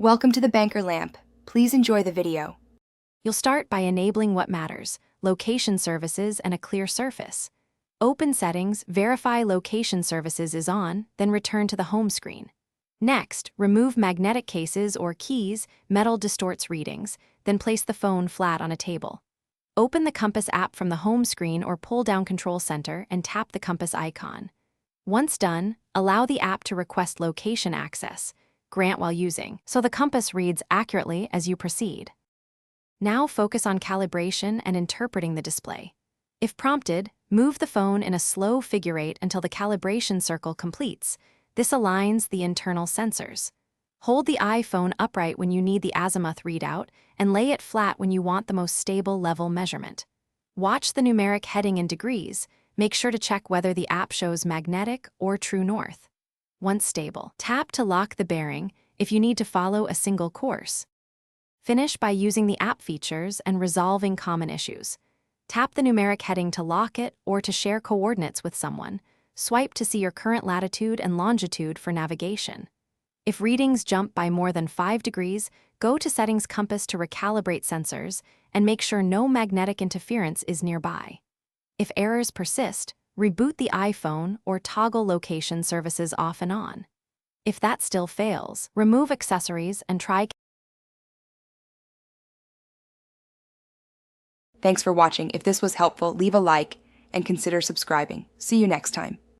Welcome to the Banker Lamp. Please enjoy the video. You'll start by enabling what matters, location services and a clear surface. Open Settings, verify Location Services is on, then return to the home screen. Next, remove magnetic cases or keys, metal distorts readings, then place the phone flat on a table. Open the Compass app from the home screen or pull down Control Center and tap the compass icon. Once done, allow the app to request location access, grant while using, so the compass reads accurately as you proceed. Now focus on calibration and interpreting the display. If prompted, move the phone in a slow figure eight until the calibration circle completes. This aligns the internal sensors. Hold the iPhone upright when you need the azimuth readout and lay it flat when you want the most stable level measurement. Watch the numeric heading in degrees. Make sure to check whether the app shows magnetic or true north. Once stable, tap to lock the bearing if you need to follow a single course. Finish by using the app features and resolving common issues. Tap the numeric heading to lock it or to share coordinates with someone. Swipe to see your current latitude and longitude for navigation. If readings jump by more than 5 degrees, go to Settings Compass to recalibrate sensors and make sure no magnetic interference is nearby. If errors persist, reboot the iPhone or toggle location services off and on. If that still fails, remove accessories and try. Thanks for watching. If this was helpful, leave a like and consider subscribing. See you next time.